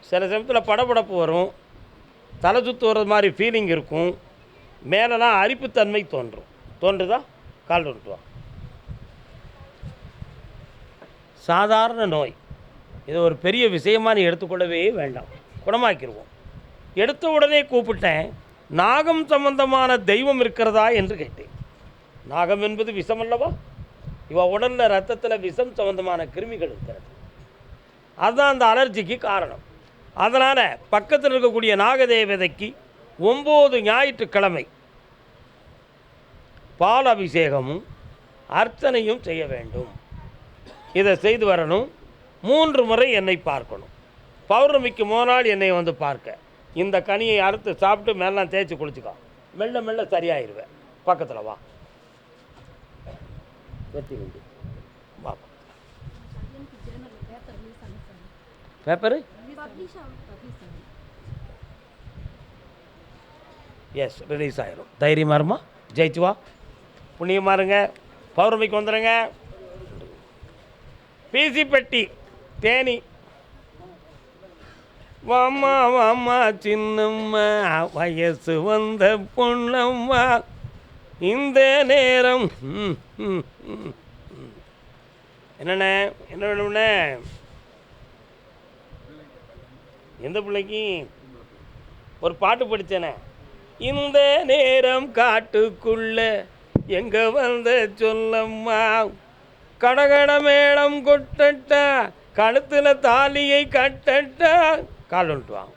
சில சமயத்தில் படபடப்பு வரும், தலை சுற்று வர்றது மாதிரி ஃபீலிங் இருக்கும், மேலெலாம் அரிப்புத்தன்மை தோன்றும். தோன்றுதா? கால் விட்டுவா. சாதாரண நோய், இது ஒரு பெரிய விஷயமாக நீ எடுத்துக்கொள்ளவே வேண்டாம், குணமாக்கிடுவோம். எடுத்த உடனே கூப்பிட்டேன், நாகம் சம்பந்தமான தெய்வம் இருக்கிறதா என்று கேட்டேன். நாகம் என்பது விஷம் அல்லவா? இவன் உடலில் ரத்தத்தில் விஷம் சம்பந்தமான கிருமிகள் இருக்கிறது, அதுதான் அந்த அலர்ஜிக்கு காரணம். அதனால் பக்கத்தில் இருக்கக்கூடிய நாகதேவதைக்கு 9 ஞாயிற்றுக்கிழமை பால் அபிஷேகமும் அர்ச்சனையும் செய்ய வேண்டும். இதை செய்து வரணும். 3 முறை என்னை பார்க்கணும். பௌர்ணமிக்கு மோநாள் என்னை வந்து பார்க்க, இந்த கனியை அறுத்து சாப்பிட்டு மேலாம் தேய்ச்சி குளிச்சுக்கோ, மெல்ல மெல்ல சரியாயிருவேன். பக்கத்தில் வா, வெற்றி உண்டு. வா, பேப்பரு எஸ் ரிலீஸ் ஆகிடும். தைரியமாக இருமா, ஜெயிச்சு வா, புண்ணியமாக இருங்க, பௌர்ணமிக்கு வந்துடுங்க. பிசி பெட்டி தேனி, வாம்மா வாம்மா சின்னம்மா, வயசு வந்த பொண்ணம்மா, இந்த நேரம் என்னண்ணே, என்ன வேணும்ண்ணே? எந்த பிள்ளைக்கு ஒரு பாட்டு படித்தேனே, இந்த நேரம் காட்டுக்குள்ள எங்க வந்த சொல்லம்மா, கடகட மேளம் கொட்டட்டா, கழுத்தில் தாலியை கட்டட்டா. கால் வந்துட்டு வாங்க.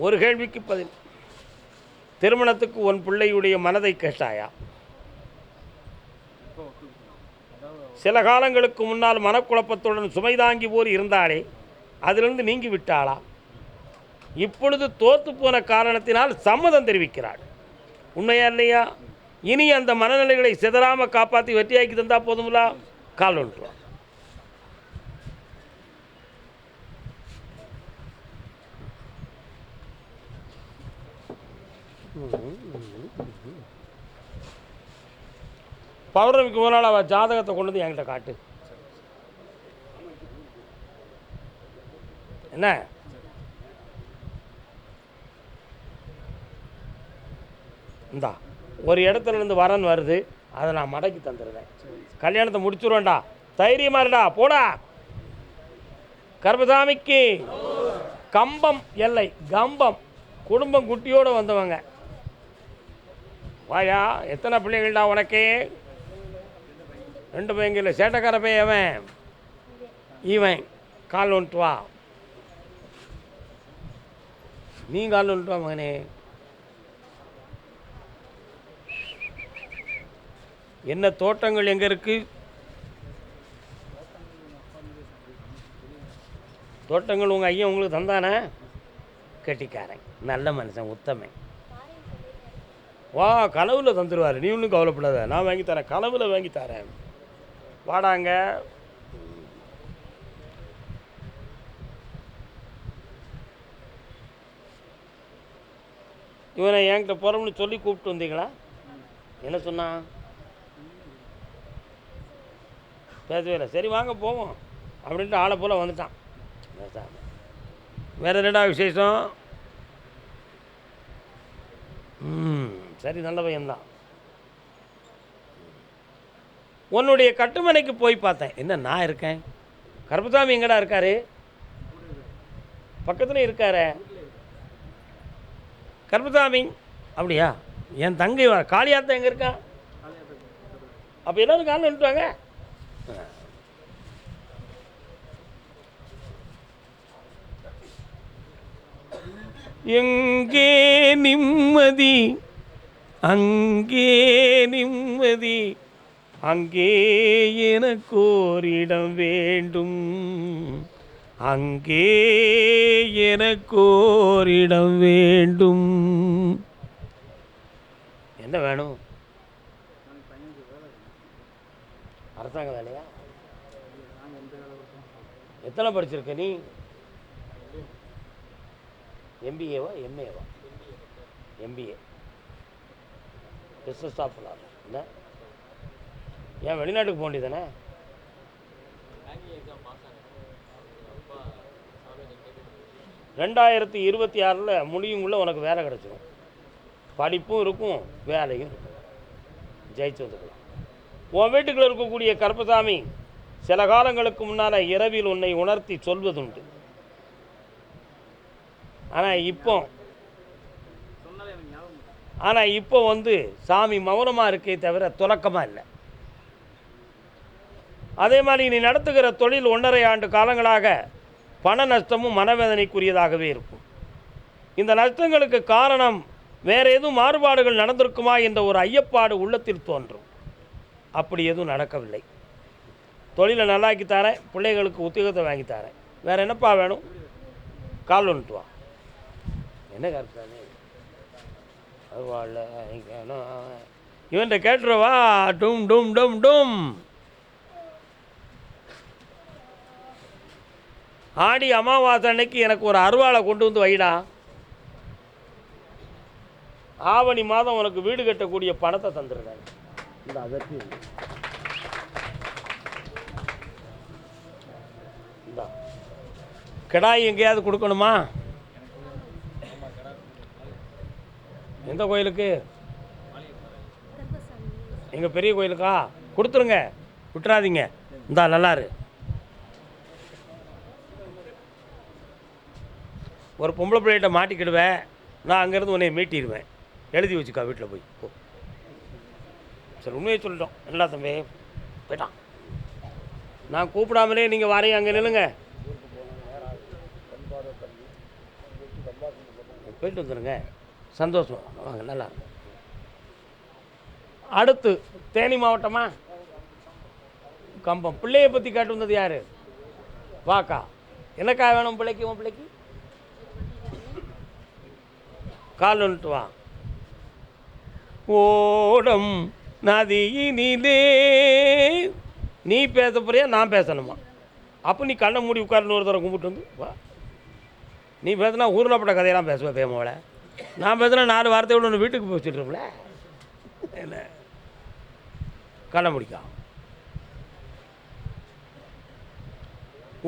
ஒரு கேள்விக்கு பதில். திருமணத்துக்கு உன் பிள்ளையுடைய மனதை கேட்டாயா? சில காலங்களுக்கு முன்னால் மனக்குழப்பத்துடன் சுமைதாங்கி போல் இருந்தாலே அதிலிருந்து நீங்கி விட்டாளா? இப்பொழுது தோற்று போன காரணத்தினால் சம்மதம் தெரிவிக்கிறாள். உண்மையா இல்லையா? இனி அந்த மனநிலைகளை சிதறாமல் காப்பாற்றி வெற்றியாக்கி தந்தால் போதுங்களா? கால் ஒன்றுவா. பௌர்ணமிக்கு ஒரு நாள் அவள் ஜாதகத்தை கொண்டு வந்து என்கிட்ட காட்டு. என்ன இந்தா ஒரு இடத்துல இருந்து வரன் வருது, அதை நான் மடக்கி தந்துடுறேன். கல்யாணத்தை முடிச்சுருவேன்டா, தைரியமா இருடா, போடா. கர்மசாமிக்கு கம்பம் எல்லை, கம்பம் குடும்பம் குட்டியோடு வந்தவங்க. வாயா, எத்தனை பிள்ளைங்கள்டா உனக்கு? 2 பையங்கள, சேட்டக்கார பையன் அவன், இவன். கால் வந்துட்டு வா, நீ கால் வந்துட்டு வா மகனே. என்ன தோட்டங்கள் எங்கே இருக்குது? தோட்டங்கள் உங்கள் ஐயன் உங்களுக்கு தந்தானே? கெட்டிக்காரன், நல்ல மனுஷன், உத்தமன். வா, கனவுல தந்துடுவார், நீ ஒன்றும் கவலைப்படாத, நான் வாங்கி தரேன், கனவுல வாங்கி தரேன். வாடாங்க. இவனை என்கிட்ட போகிறோம்னு சொல்லி கூப்பிட்டு வந்தீங்களா? என்ன சொன்னான்? பேசவே இல்லை. சரி வாங்க போவோம் அப்படின்ட்டு ஆளை போல் வந்துட்டான். வேறு என்னடா விசேஷம்? சரி, நல்ல பையன்தான். உன்னுடைய கட்டுமனைக்கு போய் பார்த்தேன். என்ன நான் இருக்கேன், கருப்பசாமி எங்கடா இருக்காரு? பக்கத்தில் இருக்காரு கருப்பசாமி. அப்படியா? என் தங்கை காளியாத்தான் எங்கே இருக்கா? அப்போ எல்லோரும் காலில் நின்றுவாங்க. எங்கே நிம்மதி அங்கே நிம்மதி, அங்கே எனக்கோரிடம் வேண்டும், அங்கே எனக்கோரிடம் வேண்டும். என்ன வேணும்? அரசாங்க வேலையா? எத்தனை படிச்சிருக்க நீ? எம்பிஏவா எம்ஏவா? எம்பிஏ. பிஸ்னஸாக பண்ணலாம் இல்லை. ஏன் வெளிநாட்டுக்கு போக வேண்டியதானே? 2026 முடியுங்குள்ளே உனக்கு வேலை கிடச்சிடும். படிப்பும் இருக்கும், வேலையும் இருக்கும். ஜெயிச்சு வந்துக்கலாம். உன் வீட்டுக்குள்ள இருக்கக்கூடிய கருப்பசாமி சில காலங்களுக்கு முன்னால் இரவில் உன்னை உணர்த்தி சொல்வதுண்டு. ஆனால் இப்போ வந்து சாமி மௌனமாக இருக்கே தவிர துலக்கமாக இல்லை. அதே மாதிரி நீ நடத்துகிற தொழில் 1.5 ஆண்டு காலங்களாக பண நஷ்டமும் மனவேதனைக்குரியதாகவே இருக்கும். இந்த நஷ்டங்களுக்கு காரணம் வேறு எதுவும் மாறுபாடுகள் நடந்திருக்குமா என்ற ஒரு ஐயப்பாடு உள்ளத்தில் தோன்றும். அப்படி எதுவும் நடக்கவில்லை. தொழிலை நல்லாக்கி தரேன், பிள்ளைகளுக்கு உத்தியோகத்தை வாங்கி தரேன், வேறு என்னப்பா வேணும்? கால் வந்துட்டு வா. என்ன கருத்தானே அதுவாள் இவன்கிட்ட கேட்டுருவா. டும் டும் டும் டும். ஆடி அமாவாசை அன்னைக்கு எனக்கு ஒரு அருவாளை கொண்டு வந்து வைடா. ஆவணி மாதம் உனக்கு வீடு கட்டக்கூடிய பணத்தை தந்துடுறாங்க. இந்த அதற்கு இந்த கிடாய் எங்கேயாவது கொடுக்கணுமா? எந்த கோயிலுக்கு? எங்கள் பெரிய கோயிலுக்கா? கொடுத்துருங்க, விட்டுறாதீங்க. இந்தா நல்லாரு. ஒரு பொம்பளை பிள்ளைகிட்ட மாட்டிக்கிடுவேன், நான் அங்கேருந்து உன்னை மீட்டிடுவேன். எழுதி வச்சுக்கா வீட்டில் போய். ஓ சரி, உண்மையை சொல்லிட்டோம். நல்லா தம்பி போயிட்டான். நான் கூப்பிடாமலே நீங்கள் வரையும் அங்கே நில்லுங்க, போயிட்டு வந்துடுங்க. சந்தோஷம், வாங்க. நல்லா அடுத்து தேனி மாவட்டமா கம்பம். பிள்ளையை பற்றி கேட்டு வந்தது யார்? வாக்கா. என்னக்கா வேணும் பிள்ளைக்கு? உன் பிள்ளைக்கு கால் வந்துட்டு வா. ஓடம் நதியினிலே. நீ பேச போறியா நான் பேசணுமா? அப்போ நீ கண்ணை மூடி உட்கார்ந்து ஒரு தடவை கும்பிட்டு வந்து வா. நீ பேசுனா ஊரில் கதையெல்லாம் பேசுவேன் பேமோட. நான் பேசுனா 4 வார்த்தையோடு ஒன்று வீட்டுக்கு போய் வச்சுட்ருப்பல. என்ன கண்ணை முடிக்கா.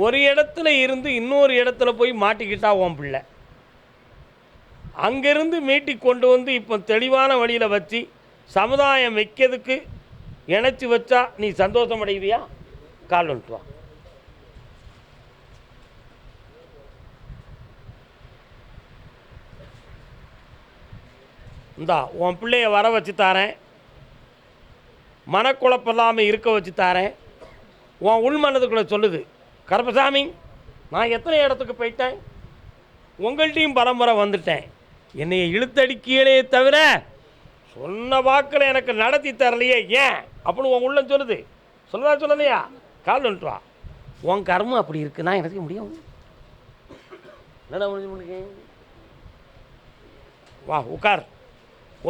ஒரு இடத்துல இருந்து இன்னொரு இடத்துல போய் மாட்டிக்கிட்டா உன் பிள்ளை. அங்கேருந்து மீட்டி கொண்டு வந்து இப்போ தெளிவான வழியில் வச்சு சமுதாயம் வைக்கிறதுக்கு இணைச்சி வச்சா நீ சந்தோஷம் அடைவியா? கால் வந்துட்டு வா. இந்தா உன் பிள்ளைய வர வச்சு தாரேன், மனக்குழப்பம் இல்லாமல் இருக்க வச்சு தாரேன். உன் உள்மனதுக்குள்ளே சொல்லுது, கருப்பசாமி நான் எத்தனை இடத்துக்கு போயிட்டேன், உங்கள்கிட்டையும் பரம்பரை வந்துட்டேன், என்னையை இழுத்தடிக்கீழே தவிர சொன்ன வாக்கில் எனக்கு நடத்தி தரலையே ஏன் அப்படின்னு உன் உள்ளம் சொல்லுது. சொல்லலையா? கால் வந்துட்டு வா. உன் கர்மம் அப்படி இருக்குன்னா எனக்கு முடியும். என்னடா முடிஞ்சு வா உட்கார்.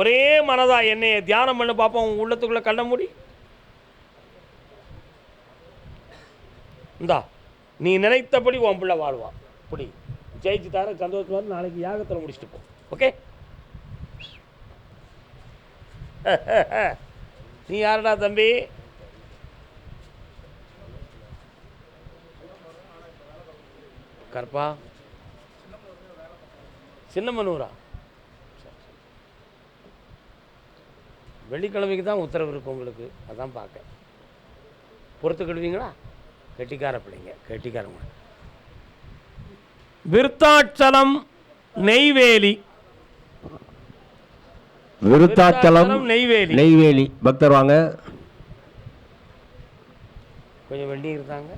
ஒரே மனதா என்னைய தியானம் பண்ண பார்ப்போம். உன் உள்ளத்துக்குள்ளே கண்ண மூடி. இந்தா நீ நினைத்தபடி உன் பிள்ளை வாழ்வான். இப்படி ஜெயிச்சு தார சந்தோஷமாக நாளைக்கு யாகத்தில் முடிச்சுட்டு போ. ஓகே? நீ யாருடா தம்பி? கற்பா சின்னமனூரா? வெள்ளிக்கிழமைக்கு தான் உத்தரவு இருக்கு உங்களுக்கு, அதான் பார்க்க. பொறுத்துக்கிடுவீங்களா? கெட்டிக்கார பிள்ளைங்க, கெட்டிக்காரங்க. விருத்தாச்சலம் நெய்வேலி. விருத்தாச்சலம் நெய்வேலி பக்தர் வாங்க. கொஞ்சம் வண்டி இருந்தாங்க.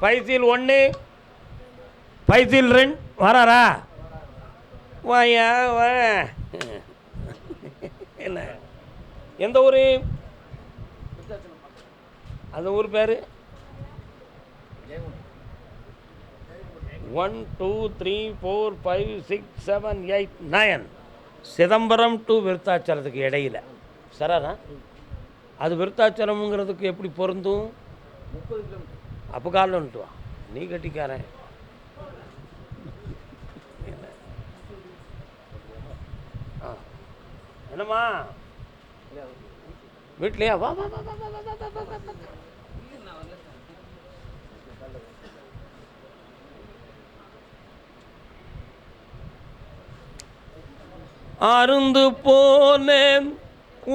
பைசில் 1 பைசில் 2 வராரா? வாயா வா. என்ன எந்த ஊர்? அந்த ஊர் பேர் 1 2 3 4 5 6 7 8 9 சிதம்பரம் டு விருத்தாச்சலத்துக்கு இடையில். சரானா அது விருத்தாச்சலம்ங்கிறதுக்கு எப்படி பொருந்தும்? 30 கிலோமீட்டர். அப்போ காலில் வந்துட்டு வா. நீ கட்டிக்காரன். என்னம்மா வீட்லையா? வா வா வா வா வா வா வா வா வா. அருந்து போனேன்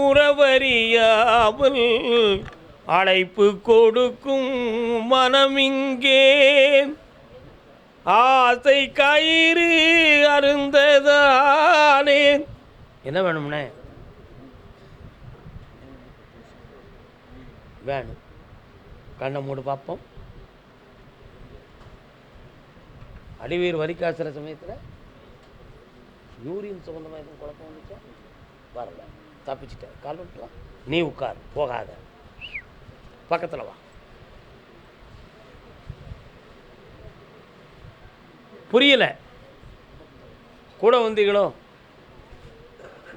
உறவறியாமல் அழைப்பு கொடுக்கும் மனமிங்கே ஆசை கயிறு அருந்ததானே. என்ன வேணும்னே? வேணும். கண்ணை மூடு பார்ப்போம். அடிவீர் வலிக்காசுற சமயத்தில் யூரின் சம்பந்தமாக எதுவும் குழப்பம் வந்துச்சா? வரல, தப்பிச்சுட்டேன். கால் விட்டுவா, நீ உட்கார், போகாத, பக்கத்தில் வா. புரியல, கூட வந்தீங்களோ?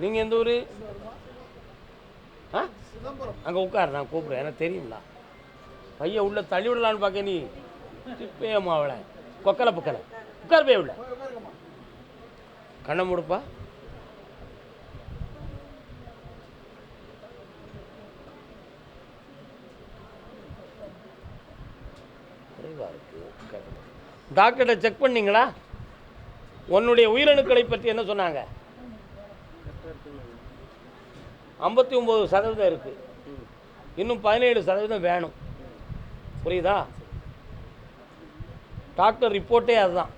நீங்கள் எந்த ஊர்? ஆ, அங்கே உட்கார், நான் கூப்பிடுறேன். எனக்கு தெரியுங்களா? பையன் உள்ள தள்ளி விடலான்னு பார்க்க, நீ திப்பேயம்மா அவளை கொக்கலை பக்கலை உட்கார் போய் உள்ள. கண்ணை மூடுப்பா. டாக்டர்கிட்ட செக் பண்ணீங்களா? உன்னுடைய உயிரணுக்களை பற்றி என்ன சொன்னாங்க? 59% இருக்கு, இன்னும் 17% வேணும். புரியுதா? டாக்டர் ரிப்போர்ட்டே அதுதான்.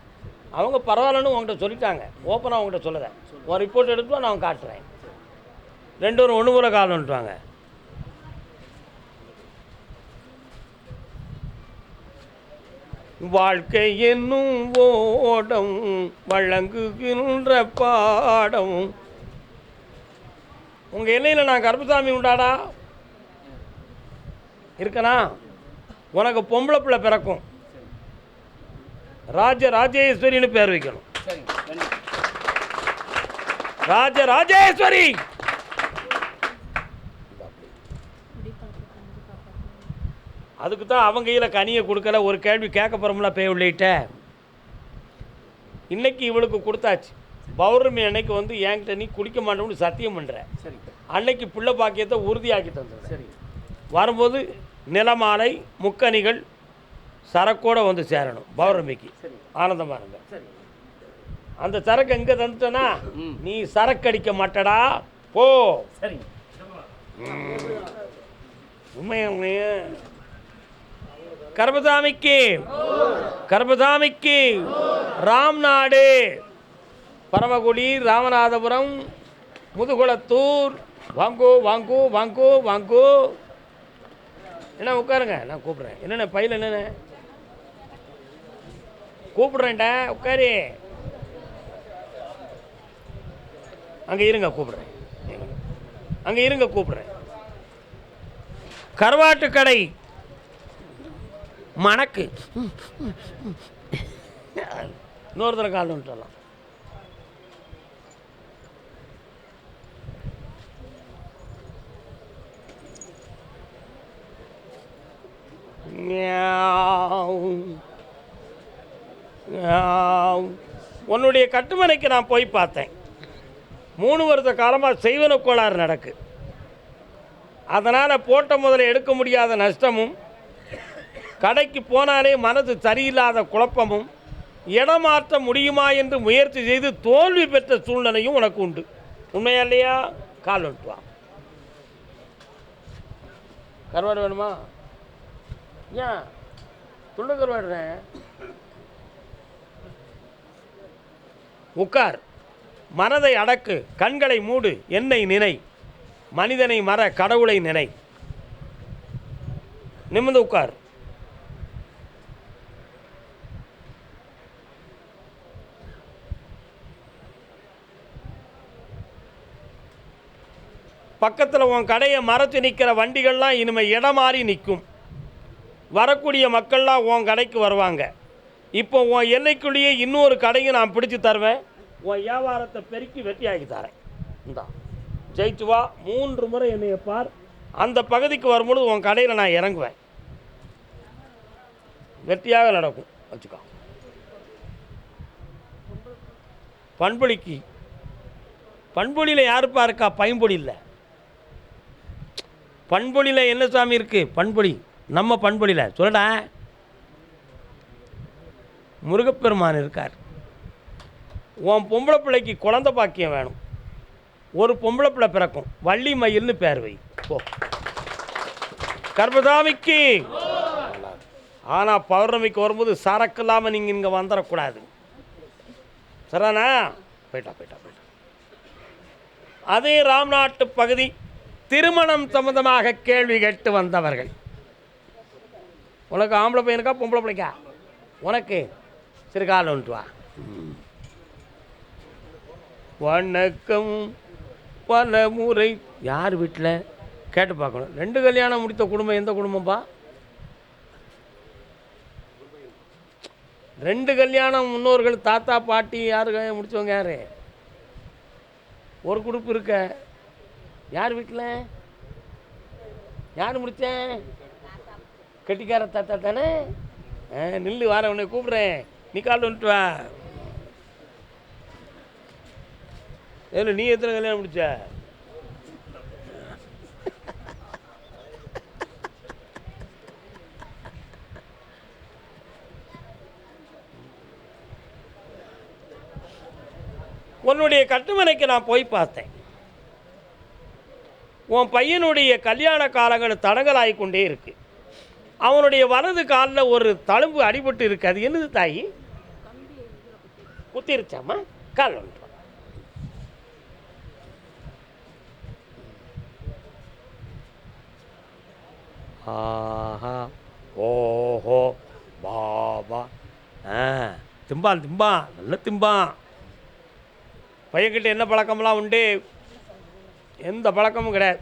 அவங்க பரவாயில்லன்னு உங்கள்கிட்ட சொல்லிட்டாங்க, ஓப்பனாக உங்கள்கிட்ட சொல்லலை. உன் ரிப்போர்ட் எடுத்து நான் காட்டுறேன். 2 பேரும் ஒன்று முறை காலன்ட்டுவாங்க. வாழ்க்கை என்னும் ஓடம் வழங்குகின்ற பாடம். உங்கள் எல்லையில் நான் கருப்பசாமி உண்டாடா இருக்கனா? உனக்கு பொம்பளை பிள்ளை பிறக்கும், ராஜராஜேஸ்வரின்னு பேர் வைக்கணும். ராஜராஜேஸ்வரி. அதுக்கு தான் அவங்க கையில் கனியை கொடுக்கல. ஒரு கேள்வி கேட்க போகிறோம்ல, பேய் உள்ளிட்ட. இன்னைக்கு இவளுக்கு கொடுத்தாச்சு. பௌர்ணமி அன்னைக்கு வந்து என்கிட்ட நீ குடிக்க மாட்டோம்னு சத்தியம் பண்ணுற. அன்னைக்கு பிள்ளை பாக்கியத்தை உறுதியாக்கி தந்துடுறேன். சரி, வரும்போது நிலமாலை முக்கணிகள் சரக்கோடு வந்து சேரணும். பௌர்ணமிக்கு ஆனந்தமாக இருங்க. அந்த சரக்கு எங்கே தந்துட்டனா, நீ சரக்கு அடிக்க மாட்டடா, போ. சரி, உண்மைய கர்பசாமிக்கு, கர்பசாமிக்கு ராம்நாடு, பரமக்குடி, ராமநாதபுரம், முதுகுளத்தூர். வாங்கோ வாங்கோ வாங்கோ வாங்கோ. என்ன உட்காருங்க, நான் கூப்பிட்றேன். என்னென்ன பையில் என்னென்ன கூப்பிட்றேன்டா, உட்காரு. அங்கே இருங்க, கூப்பிட்றேன். அங்கே இருங்க, கூப்பிட்றேன். கருவாட்டு கடை மணக்கு. இன்னொரு தடவை கால் வந்துட்டலாம். உன்னுடைய கட்டுமனைக்கு நான் போய் பார்த்தேன். 3 வருஷ காலமாக செய்வன கோளாறு நடக்கு. அதனால் போட்ட முதல்ல எடுக்க முடியாத நஷ்டமும், கடைக்கு போனாலே மனது சரியில்லாத குழப்பமும், இடமாற்ற முடியுமா என்று முயற்சி செய்து தோல்வி பெற்ற சூழ்நிலையும் உனக்கு உண்டு. உண்மையா இல்லையா? கால் வந்துட்டு வா. கருவாடு வேணுமா? ஏன் துண்டு கருவாடுறேன்? உட்கார், மனதை அடக்கு, கண்களை மூடு, என்னை நினை, மனிதனை மற, கடவுளை நினை. நிமிர்ந்து உட்கார். பக்கத்தில் உன் கடையை மறைச்சு நிற்கிற வண்டிகள்லாம் இனிமேல் இடம் மாறி நிற்கும். வரக்கூடிய மக்கள்லாம் உன் கடைக்கு வருவாங்க. இப்போ உன் எல்லைக்குள்ளேயே இன்னொரு கடையை நான் பிடிச்சி தருவேன். உன் வியாபாரத்தை பெருக்கி வெட்டியாக்கி தரேன். இந்தா ஜெயிச்சு வா. 3 முறை என்னைய பார். அந்த பகுதிக்கு வரும்பொழுது உன் கடையில் நான் இறங்குவேன். வெற்றியாக நடக்கும். வச்சுக்கோ. பண்பளிக்கு பண்பொழியில் யாருப்பா இருக்கா? பைம்பொழி இல்லை. பண்பொழியில் என்ன சாமி இருக்குது? பண்பொழி. நம்ம பண்பொழியில் சொல்லடா, முருகப்பெருமான் இருக்கார். உன் பொம்பளை பிள்ளைக்கு குழந்தை பாக்கியம் வேணும். ஒரு பொம்பளை பிள்ளை பிறக்கும், வள்ளி மயில்னு பேர் வை போ, கர்ப்பசாமிக்கு. ஆனால் பௌர்ணமிக்கு வரும்போது சரக்கு இல்லாமல் நீங்கள் இங்கே வந்துடக்கூடாது. சரிண்ணா? போயிட்டா. அதே ராம்நாட்டு பகுதி திருமணம் சம்பந்தமாக கேள்வி கேட்டு வந்தவர்கள். உனக்கு ஆம்பளை பையனுக்கா பொம்பளை பிள்ளைக்கா? உனக்கு சரி, காலம் வந்துட்டு வா. வணக்கம் பல முறை. யார் வீட்டில் கேட்டு பார்க்கணும். 2 கல்யாணம் முடித்த குடும்பம் எந்த குடும்பம்பா? 2 கல்யாணம் முன்னோர்கள், தாத்தா பாட்டி யாரு முடித்தவங்க? யார்? ஒரு குரூப் இருக்க. யார் வீட்டில் யார் முடித்தேன்? கெட்டிக்கார தாத்தா தானே? நில்லு, வார உன்னை கூப்பிட்றேன், நீ கால் வந்துட்டு வா. ஏன்னா நீ எத்தனை கல்யாணம் முடிச்ச? உன்னுடைய கட்டுமனைக்கு நான் போய் பார்த்தேன். உன் பையனுடைய கல்யாண காலங்கள் தடங்கலாகி கொண்டே இருக்கு. அவனுடைய வலது காலில் ஒரு தழும்பு அடிபட்டு இருக்கு. அது என்னது தாயி? குத்திருச்சாமா? கால் ஒன்று. ஆஹா, ஓஹோ, பாபா. திம்பான் நல்ல திம்பான். பையன்கிட்ட என்ன பழக்கம்லாம் உண்டு? எந்த பழக்கமும் கிடையாது.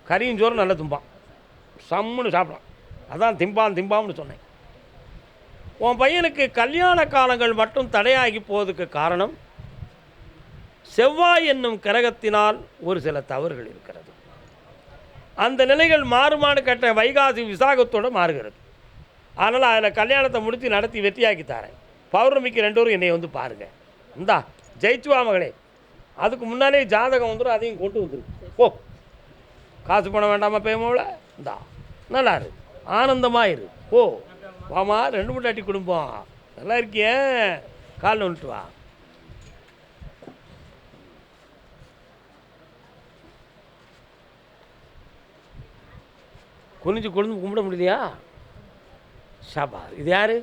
கறியும் சோறு நல்ல திம்பான், சம்முன்னு சாப்பிடலாம். அதான் திம்பான்னு சொன்னேன். உன் பையனுக்கு கல்யாண காலங்கள் மட்டும் தடையாகி போவதுக்கு காரணம் செவ்வாய் என்னும் கிரகத்தினால் ஒரு சில தவறுகள் இருக்கிறது. அந்த நிலைகள் மாறுமானு கட்ட வைகாசி விசாகத்தோடு மாறுகிறது. அதனால் அதில் கல்யாணத்தை முடித்து நடத்தி வெற்றியாக்கி தரேன். பௌர்ணமிக்கு 2 பேரும் என்னை வந்து பாருங்கள். இந்தா ஜெயிச்சுவா மகளே. அதுக்கு முன்னாலே ஜாதகம் வந்துடும், அதையும் கொண்டு வந்துடும். ஓ, காசு பணம் வேண்டாமா பேமோவில்? இந்தா நல்லா இரு, ஆனந்தமாக இரு. ஓ வாமா, 2 மூட்டாட்டி குடும்பம் நல்லா இருக்கியே, காலில் வந்துட்டு வா. குனிஞ்சு கும்பிட முடியலையா? ஷாபா. இது யாரு?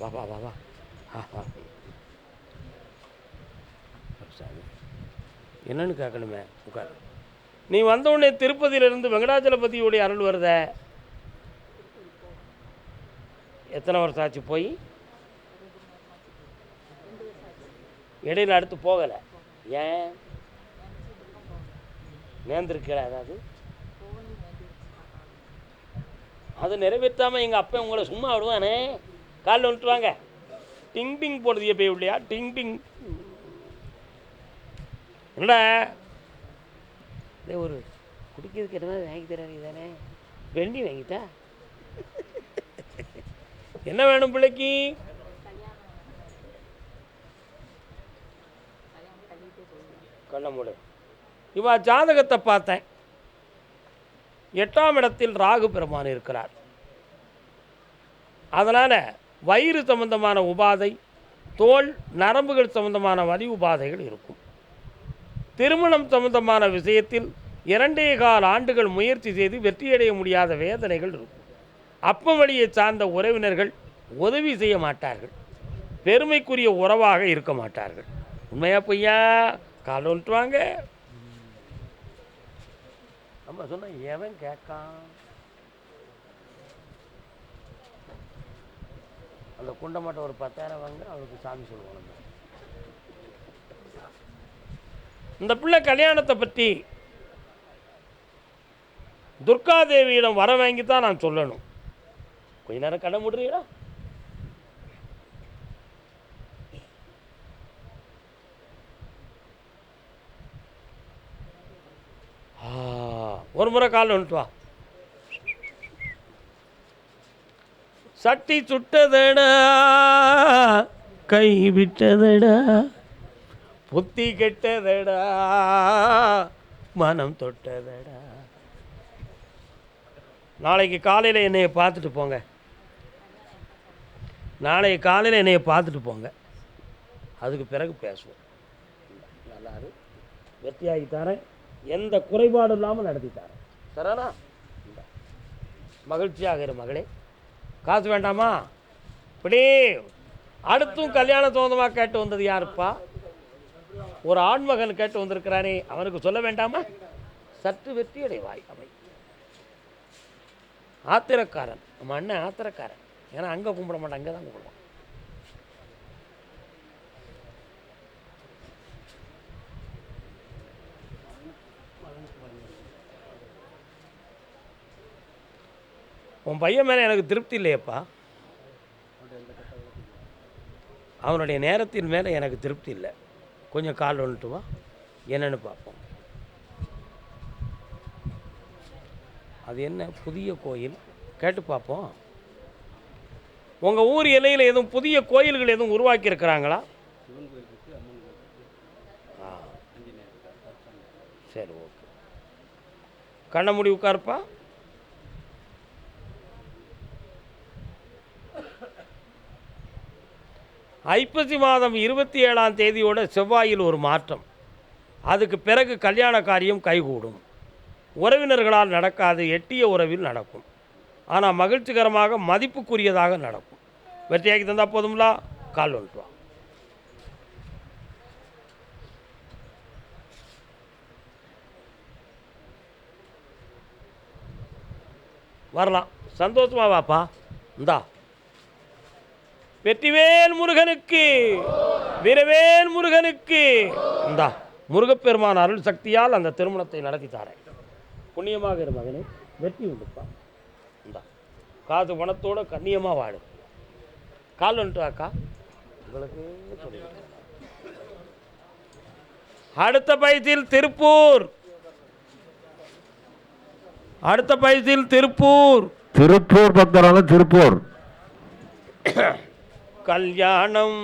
வா வா வா வா. என்னன்னு கேட்கணுமே, உட்கார். நீ வந்தவுடனே திருப்பதியிலிருந்து வெங்கடாச்சலபதியுடைய அருள் வருத. எத்தனை வருஷம் ஆச்சு போய்? இடையில் அடுத்து போகலை. ஏன் நேர்ந்திருக்கல? அதாவது அது நிறைவேற்றாமல் எங்கள் அப்பா உங்களை சும்மா விடுவானே. காலில் வந்துட்டு வாங்க. டிங் டிங் போடுதிய போய் இல்லையா? டிங் டிங். இல்லை ஒரு குடிக்கிறதுக்கு என்ன வாங்கி தராங்க தானே? வெண்டி வாங்கிட்டா என்ன வேணும் பிள்ளைக்கு? கண்ண மூடு. இவா ஜாதகத்தை பார்த்தேன். 8ஆம் இடத்தில் ராகு பெருமான் இருக்கிறார். அதனால் வயிறு சம்பந்தமான உபாதை, தோல் நரம்புகள் சம்பந்தமான வலி உபாதைகள் இருக்கும். திருமணம் சம்பந்தமான விஷயத்தில் 2.25 ஆண்டுகள் முயற்சி செய்து வெற்றியடைய முடியாத வேதனைகள் இருக்கும். அப்ப வழியை சார்ந்த உறவினர்கள் உதவி செய்ய மாட்டார்கள். பெருமைக்குரிய உறவாக இருக்க மாட்டார்கள். உண்மையா பொய்யா? கால் வந்துட்டுவாங்க. நம்ம சொன்ன எவன் கேட்கான்? அந்த குண்டமாட்ட ஒரு 10,000 வாங்க, அவளுக்கு சாமி சொல்லுவாங்க. இந்த பிள்ளை கல்யாணத்தை பற்றி துர்காதேவியிடம் வர வாங்கி தான் நான் சொல்லணும். கொஞ்ச நேரம் கடை முடுறீங்களா? ஒரு முறை காலில் வந்துட்டு வா. சட்டி சுட்டதடா, கை விட்டதடா, புத்தி கெட்டதடா மனம் தொட்டதடா. நாளைக்கு காலையில் என்னையை பார்த்துட்டு போங்க. நாளைக்கு காலையில் என்னையை பார்த்துட்டு போங்க. அதுக்கு பிறகு பேசுவோம். நல்லாரு வெற்றியாகி தரேன். எந்த குறைபாடும் இல்லாமல் நடத்தி தரேன். சரிண்ணா? மகிழ்ச்சியாக இரு மகளே. காசு வேண்டாமா? இப்படி அடுத்தும் கல்யாண தோந்தமாக கேட்டு வந்தது யாருப்பா? ஒரு ஆண்மகன் கேட்டு வந்திருக்கிறானே, அவனுக்கு சொல்ல வேண்டாமா? சற்று வெற்றி அடைவாய். அவை ஆத்திரக்காரன், நம்ம அண்ணன் ஆத்திரக்காரன். ஏன்னா அங்கே கும்பிட மாட்டான், அங்கே தான் கும்பிடுவான். உன் பையன் மேலே எனக்கு திருப்தி இல்லையப்பா. அவனுடைய நேரத்தின் மேலே எனக்கு திருப்தி இல்லை. கொஞ்சம் கால் வந்துட்டு வா, என்னன்னு பார்ப்போம். அது என்ன புதிய கோயில் கேட்டு பார்ப்போம். உங்கள் ஊர் எல்லையில் எதுவும் புதிய கோயில்கள் எதுவும் உருவாக்கி இருக்கிறாங்களா? சரி, ஓகே. கண்ண மூடி உட்காருப்பா. ஐப்பசி மாதம் 27ஆம் தேதியோட செவ்வாயில் ஒரு மாற்றம். அதுக்கு பிறகு கல்யாண காரியம் கைகூடும். உறவினர்களால் நடக்காது, எட்டிய உறவில் நடக்கும். ஆனால் மகிழ்ச்சிகரமாக மதிப்புக்குரியதாக நடக்கும். வெற்றியாக்கி தந்தால் போதும்லா. கால் வந்துட்டு வா. வரலாம், சந்தோஷமா வாப்பா. இந்தா, வெற்றிவேல் முருகனுக்கு, வீரவேல் முருகனுக்கு. இந்தா, முருகப்பெருமான் அருள் சக்தியால் அந்த திருமணத்தை நடத்தி தாரேன். புண்ணியமாக இரு மகனே, வெற்றி உண்டுப்பா. இந்தா, காது பணத்தோட கண்ணியமாக வாடு. கால் வந்துட்டு அக்கா. உங்களுக்கு அடுத்த பைத்தில் திருப்பூர். அடுத்த பைத்தில் திருப்பூர். திருப்பூர் பக்தரான திருப்பூர். கல்யாணம்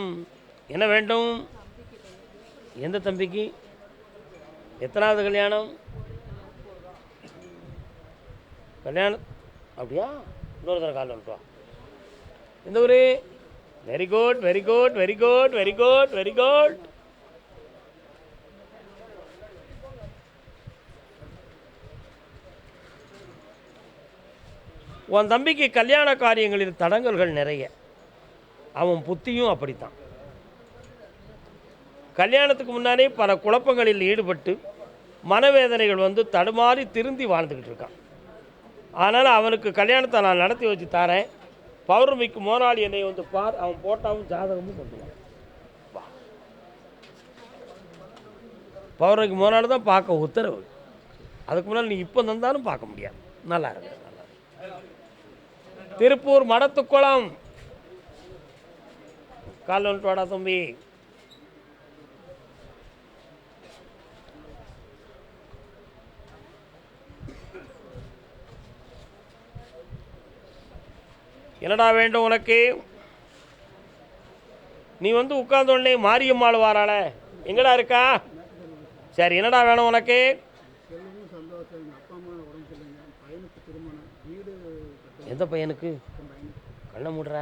என்ன வேண்டும்? எந்த தம்பிக்கு? எத்தனாவது கல்யாணம்? கல்யாணம் அப்படியா? இன்னொரு தடவை கால் வந்துட்டு வா. எந்த ஊர்? Very good, very good, very good, very good, very good. உன் தம்பிக்கு கல்யாண காரியங்களில் தடங்கல்கள் நிறைய. அவன் புத்தியும் அப்படித்தான். கல்யாணத்துக்கு முன்னாடி பல குழப்பங்களில் ஈடுபட்டு மனவேதனைகள் வந்து தடுமாறி திருந்தி வாழ்ந்துக்கிட்டு இருக்கான். அதனால் அவனுக்கு கல்யாணத்தை நான் நடத்தி வச்சு தரேன். பௌர்ணமிக்கு மோனாளி என்னை வந்து பார். அவன் போட்டாவும் ஜாதகமும் கொண்டுவான். வா, பௌர்ணமிக்கு மோனாளி தான் பார்க்க உத்தரவு. அதுக்கு முன்னால் நீ இப்போ தந்தாலும் பார்க்க முடியாது. நல்லா இருக்கு, நல்லா இருக்கு. திருப்பூர் மடத்துக்குளம். கால் வந்துட்டு வாடா தம்பி. என்னடா வேண்டும் உனக்கு? நீ வந்து உட்கார்ந்த உடனே மாரியம்மாள் வாராள, எங்கடா இருக்கா? சரி, என்னடா வேணும் உனக்கு? எந்த பையனுக்கு? கண்ணை மூடுற.